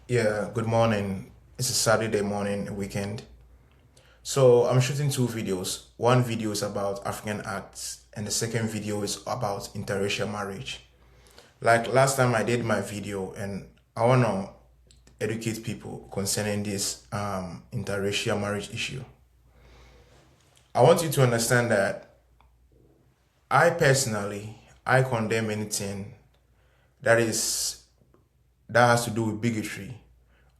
Yeah, good morning. It's a Saturday morning, weekend. So I'm shooting two videos. One video is about African acts, and the second video is about interracial marriage. Like last time I did my video, and I want to educate people concerning this interracial marriage issue. I want you to understand that I condemn anything that is that has to do with bigotry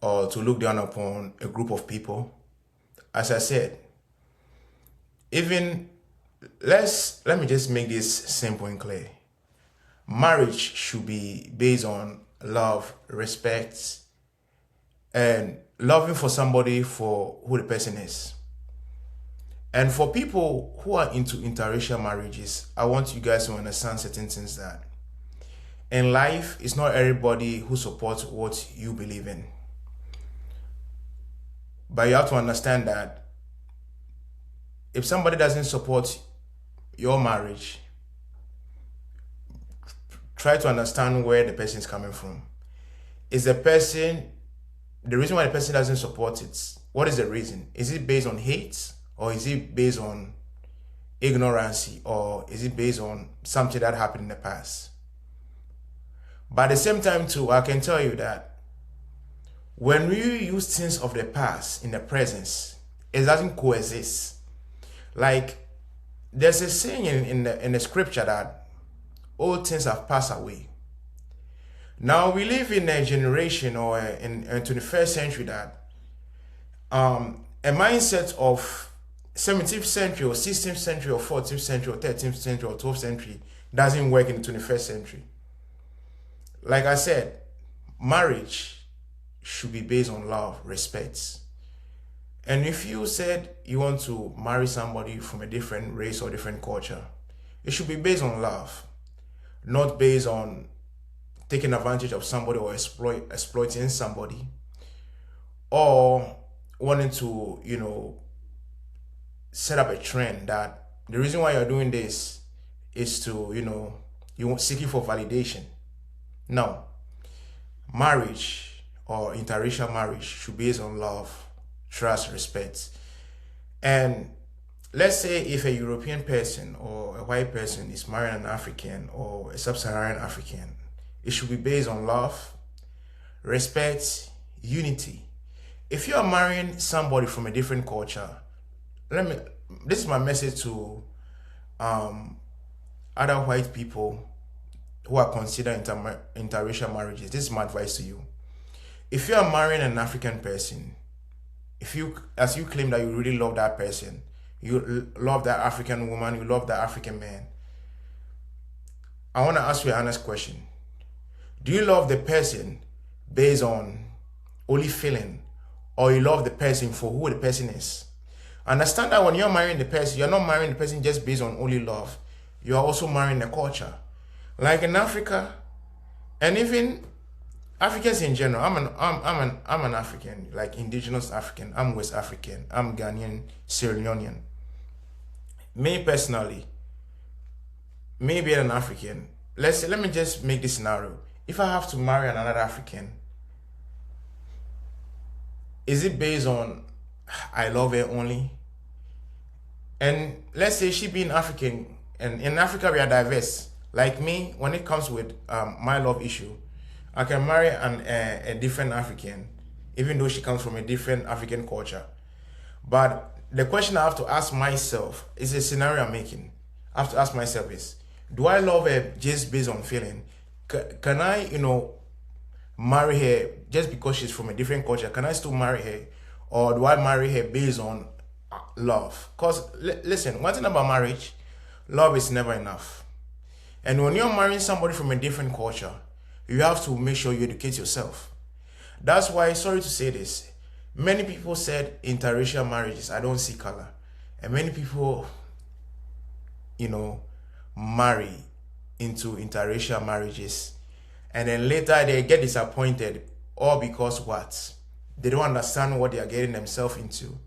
or to look down upon a group of people. As I said, even let me just make this simple and clear. Marriage should be based on love, respect, and loving for somebody for who the person is. And for people who are into interracial marriages, I want you guys to understand certain things that in life, it's not everybody who supports what you believe in. But you have to understand that if somebody doesn't support your marriage, try to understand where the person is coming from. Is the reason why the person doesn't support it? What is the reason? Is it based on hate, or is it based on ignorance, or is it based on something that happened in the past? But at the same time too, I can tell you that when we use things of the past in the present, it doesn't coexist. Like there's a saying in the scripture that all things have passed away. Now we live in a generation or in 21st century that a mindset of 17th century or 16th century or 14th century or 13th century or 12th century doesn't work in the 21st century. Like I said, marriage should be based on love, respect. And if you said you want to marry somebody from a different race or different culture, it should be based on love, not based on taking advantage of somebody or exploiting somebody, or wanting to, set up a trend that the reason why you're doing this is to, you seeking for validation. No, marriage or interracial marriage should be based on love, trust, respect. And let's say if a European person or a white person is marrying an African or a sub-Saharan African, it should be based on love, respect, unity. If you are marrying somebody from a different culture, this is my message to other white people who are considering interracial marriages. This is my advice to you. If you are marrying an African person, as you claim that you really love that person, you love that African woman, you love that African man, I want to ask you an honest question. Do you love the person based on only feeling, or you love the person for who the person is? Understand that when you're marrying the person, you're not marrying the person just based on only love. You are also marrying the culture. Like in Africa, and even Africans in general, I'm an African, like indigenous African. I'm West African. I'm Ghanaian, Sierra Leonean. Me personally, me being an African, let me just make this scenario. If I have to marry another African, is it based on I love her only? And let's say she being African, and in Africa we are diverse. Like me, when it comes with my love issue, I can marry a different African, even though she comes from a different African culture. But the question I have to ask myself is a scenario I'm making. I have to ask myself is, do I love her just based on feeling? Can I, marry her just because she's from a different culture? Can I still marry her? Or do I marry her based on love? Because listen, one thing about marriage, love is never enough. And when you're marrying somebody from a different culture, you have to make sure you educate yourself. That's why, sorry to say this, many people said interracial marriages, I don't see color. And many people, marry into interracial marriages. And then later they get disappointed, all because what? They don't understand what they are getting themselves into.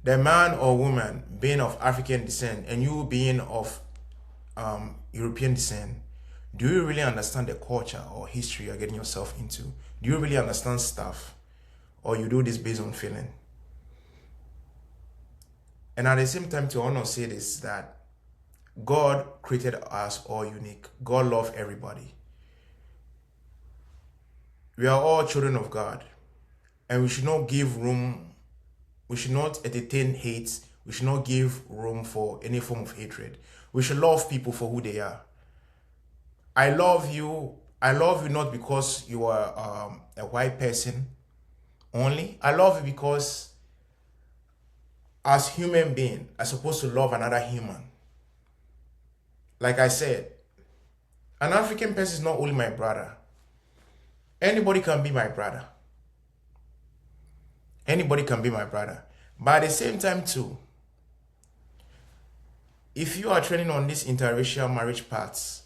The man or woman being of African descent and you being of European descent, Do you really understand the culture or history you're getting yourself into? Do you really understand stuff? Or you do this based on feeling? And at the same time, to want to say this, that God created us all unique. God loves everybody. We are all children of God. And we should not give room, we should not entertain hate. We should not give room for any form of hatred. We should love people for who they are. I love you not because you are a white person only. I love you because as human being, I'm supposed to love another human. Like I said, an African person is not only my brother. Anybody can be my brother. Anybody can be my brother. But at the same time too, if you are training on this interracial marriage paths,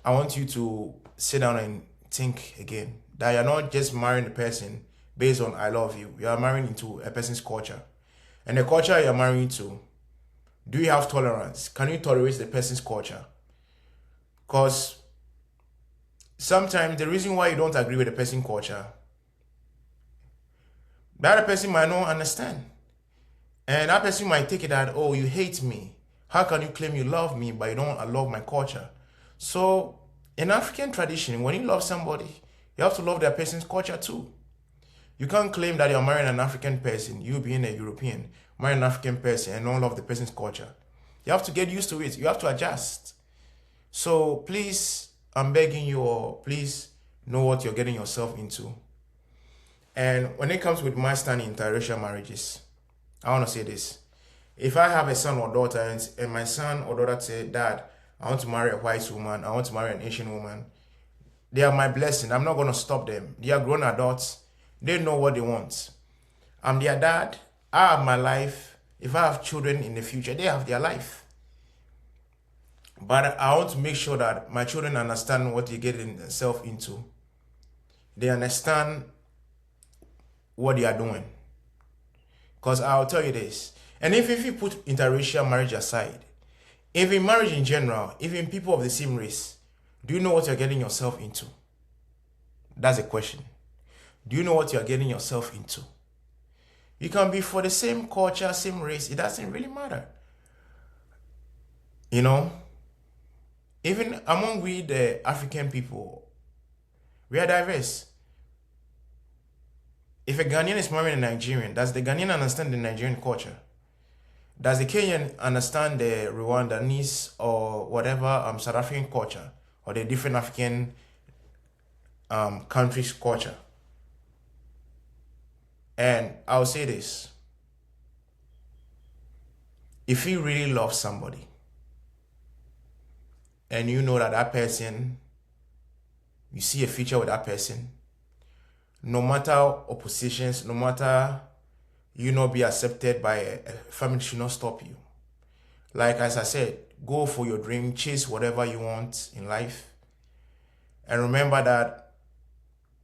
I want you to sit down and think again. That you're not just marrying a person based on I love you. You are marrying into a person's culture. And the culture you're marrying to, do you have tolerance? Can you tolerate the person's culture? Because sometimes the reason why you don't agree with the person's culture, the other person might not understand. And that person might take it that, oh, you hate me. How can you claim you love me, but you don't love my culture? So in African tradition, when you love somebody, you have to love their person's culture too. You can't claim that you're marrying an African person, you being a European, marrying an African person and don't love the person's culture. You have to get used to it. You have to adjust. So please, I'm begging you all, please know what you're getting yourself into. And when it comes with my stand in interracial marriages, I want to say this. If I have a son or daughter and my son or daughter say, Dad, I want to marry a white woman, I want to marry an Asian woman, they are my blessing. I'm not going to stop them. They are grown adults. They know what they want. I'm their dad. I have my life. If I have children in the future, they have their life. But I want to make sure that my children understand what they get themselves into. They understand what they are doing. Because I'll tell you this. And if you put interracial marriage aside, even marriage in general, even people of the same race, do you know what you're getting yourself into? That's a question. Do you know what you're getting yourself into? You can be for the same culture, same race. It doesn't really matter. You know? Even among we, the African people, we are diverse. If a Ghanaian is marrying a Nigerian, does the Ghanaian understand the Nigerian culture? Does the Kenyan understand the Rwandanese or whatever South African culture or the different African countries' culture? And I'll say this. If you really love somebody and you know that that person, you see a future with that person, no matter oppositions, no matter you not be accepted by a family should not stop you. Like as I said, go for your dream, chase whatever you want in life. And remember that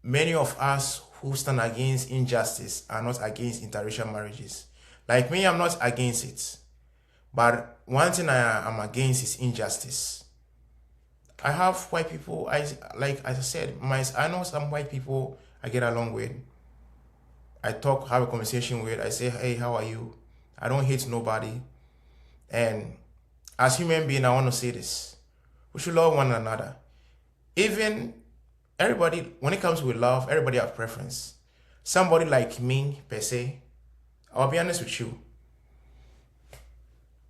many of us who stand against injustice are not against interracial marriages. Like me, I'm not against it. But one thing I am against is injustice. I have white people, as I said, I know some white people I get along with. I talk, have a conversation with, I say, hey, how are you? I don't hate nobody. And as human beings, I want to say this. We should love one another. Even everybody, when it comes with love, everybody have preference. Somebody like me, per se, I'll be honest with you.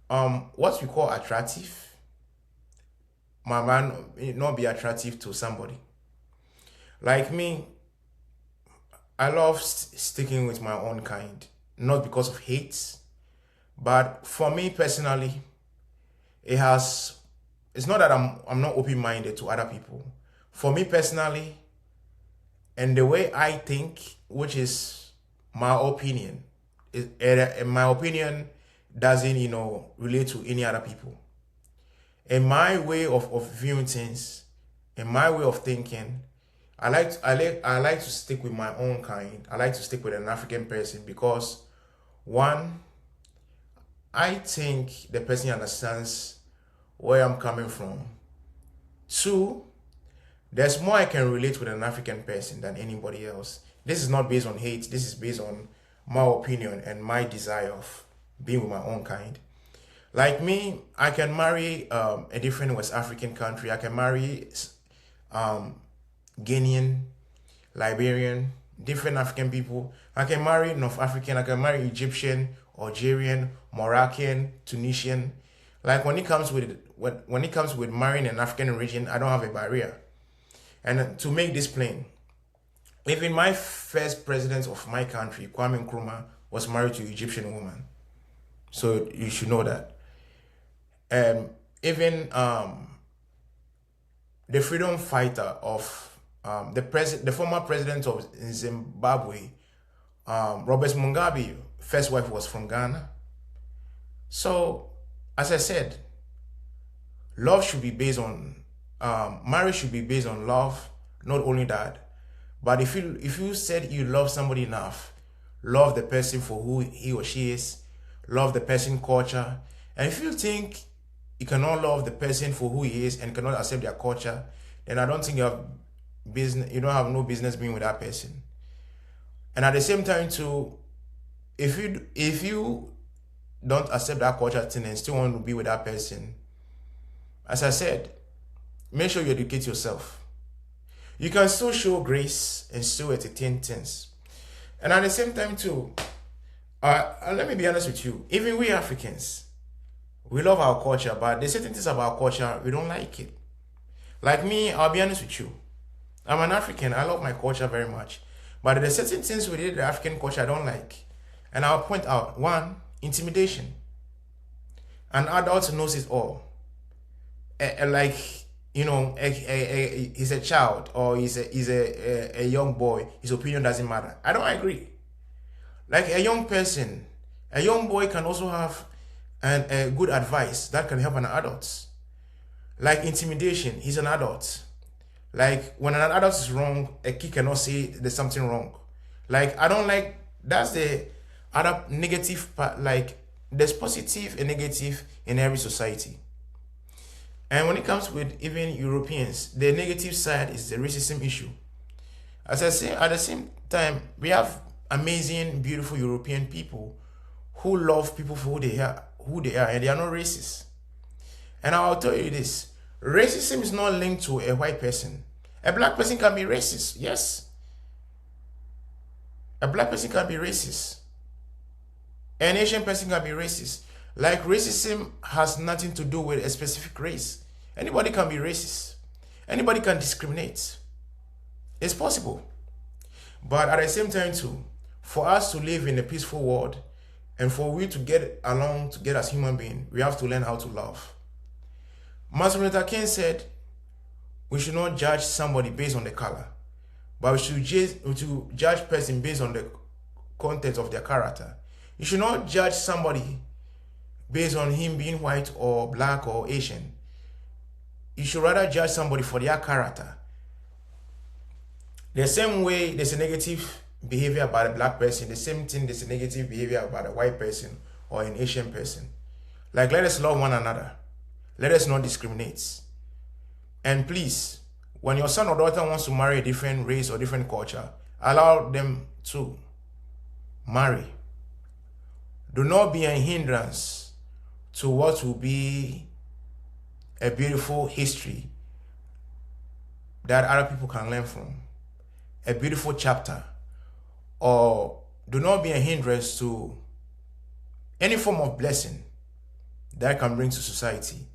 What we call attractive, my man not be attractive to somebody. Like me, I love sticking with my own kind, not because of hate, but for me personally, it's not that I'm not open-minded to other people. For me personally, and the way I think, which is my opinion, my opinion doesn't, relate to any other people. In my way of viewing things, in my way of thinking, I like to stick with my own kind. I like to stick with an African person because, one, I think the person understands where I'm coming from. Two, there's more I can relate with an African person than anybody else. This is not based on hate. This is based on my opinion and my desire of being with my own kind. Like me, I can marry a different West African country. I can marry Ghanaian, Liberian, different African people. I can marry North African. I can marry Egyptian, Algerian, Moroccan, Tunisian. Like when it comes with marrying an African region, I don't have a barrier. And to make this plain, even my first president of my country, Kwame Nkrumah, was married to an Egyptian woman. So you should know that. Even the freedom fighter of the former president of Zimbabwe, Robert Mugabe, first wife was from Ghana. So, as I said, love should be based on marriage should be based on love. Not only that, but if you said you love somebody enough, love the person for who he or she is, love the person culture, and if you think you cannot love the person for who he is and cannot accept their culture, then I don't think you have business. You don't have no business being with that person. And at the same time, too, if you don't accept that culture thing and still want to be with that person, as I said, make sure you educate yourself. You can still show grace and still entertain things. And at the same time, too, let me be honest with you. Even we Africans, we love our culture, but there's certain things about our culture we don't like it. Like me, I'll be honest with you. I'm an African. I love my culture very much. But there's certain things within the African culture I don't like. And I'll point out. One, intimidation. An adult knows it all. Like, you know, he's a child or he's a young boy. His opinion doesn't matter. I don't agree. Like a young person, a young boy can also have a good advice that can help an adult. Like intimidation, he's an adult. Like when an adult is wrong, a kid cannot say there's something wrong. Like I don't like, that's the other negative part. Like there's positive and negative in every society. And when it comes with even Europeans, the negative side is the racism issue. As I say, at the same time, we have amazing, beautiful European people who love people for who they are, and they are not racist. And I'll tell you this, racism is not linked to a white person. A black person can be racist, yes. A black person can be racist. An Asian person can be racist. Like racism has nothing to do with a specific race. Anybody can be racist. Anybody can discriminate. It's possible. But at the same time too, for us to live in a peaceful world and for we to get along together as human beings, we have to learn how to love. Martin Luther King said, we should not judge somebody based on the color, but we should judge person based on the content of their character. You should not judge somebody based on him being white or black or Asian. You should rather judge somebody for their character. The same way there's a negative behavior about a black person, the same thing there's a negative behavior about a white person or an Asian person. Like, let us love one another. Let us not discriminate. And please, when your son or daughter wants to marry a different race or different culture, allow them to marry. Do not be a hindrance to what will be a beautiful history that other people can learn from. A beautiful chapter. Or do not be a hindrance to any form of blessing that can bring to society.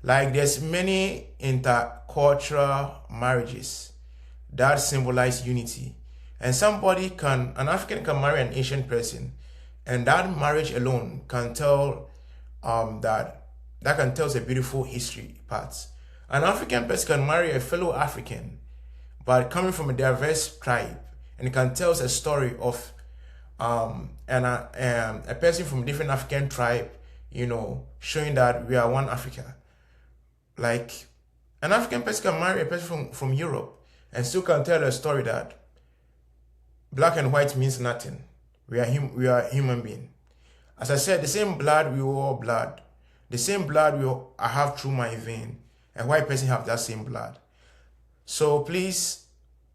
Like there's many intercultural marriages that symbolize unity. And an African can marry an Asian person, and that marriage alone can tell that can tell us a beautiful history part. An African person can marry a fellow African, but coming from a diverse tribe, and it can tell us a story of a person from a different African tribe, you know, showing that we are one Africa. Like an African person can marry a person from Europe and still can tell a story that black and white means nothing. We are human beings. As I said, the same blood, we all blood. The same blood I have through my vein. a white person have that same blood. So please,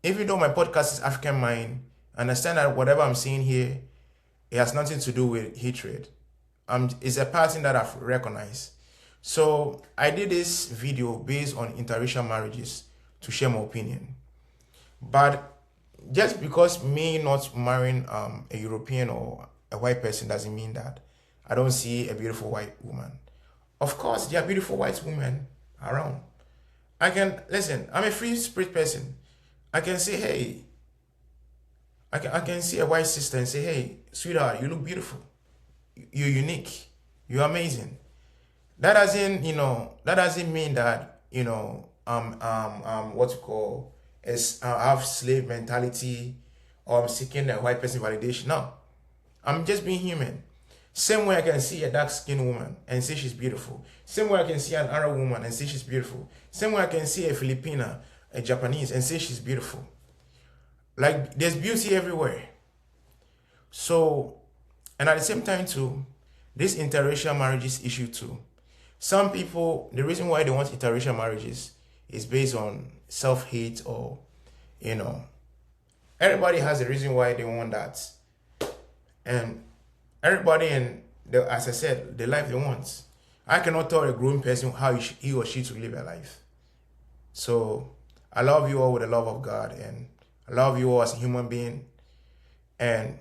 even though my podcast is African Mind, understand that whatever I'm saying here, it has nothing to do with hatred. It's a pattern that I've recognized. So I did this video based on interracial marriages to share my opinion. But just because me not marrying a European or a white person doesn't mean that I don't see a beautiful white woman. Of course, there are beautiful white women around. Listen, I'm a free spirit person. I can say, hey, I can see a white sister and say, hey, sweetheart, you look beautiful. You're unique. You're amazing. That doesn't mean that, what you call have slave mentality or I'm seeking a white person validation. No, I'm just being human. Same way I can see a dark-skinned woman and say she's beautiful. Same way I can see an Arab woman and say she's beautiful. Same way I can see a Filipina, a Japanese, and say she's beautiful. Like, there's beauty everywhere. So, and at the same time too, this interracial marriages issue too. Some people, the reason why they want interracial marriages is based on self-hate or, everybody has a reason why they want that. And everybody as I said, the life they want. I cannot tell a grown person how he or she to live a life. So I love you all with the love of God, and I love you all as a human being. And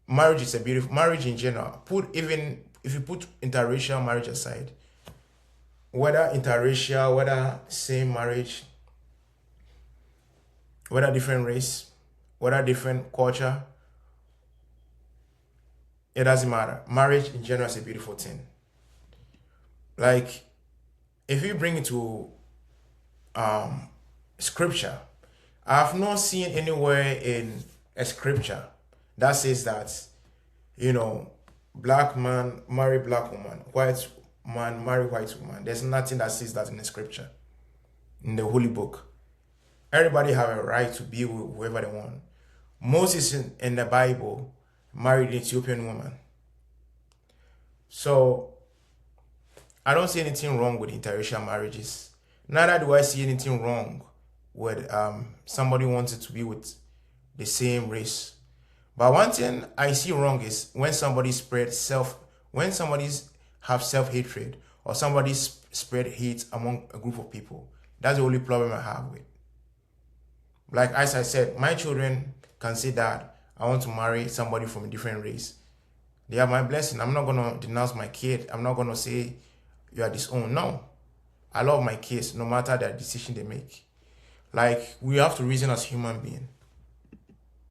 marriage is a beautiful marriage in general. Even if you put interracial marriage aside, whether interracial, whether same marriage, whether different race, whether different culture, it doesn't matter. Marriage in general is a beautiful thing. Like, if you bring it to scripture, I have not seen anywhere in a scripture that says that, black man marry black woman, white man marry white woman. There's nothing that says that in the scripture, in the holy book. Everybody have a right to be with whoever they want. Moses in the Bible married an Ethiopian woman. So I don't see anything wrong with interracial marriages. Neither do I see anything wrong with somebody wanting to be with the same race. But one thing I see wrong is when somebody have self-hatred, or somebody spread hate among a group of people. That's the only problem I have with. Like, as I said, my children can say that I want to marry somebody from a different race. They are my blessing. I'm not going to denounce my kid. I'm not going to say you are disowned. No. I love my kids no matter the decision they make. Like, we have to reason as human beings.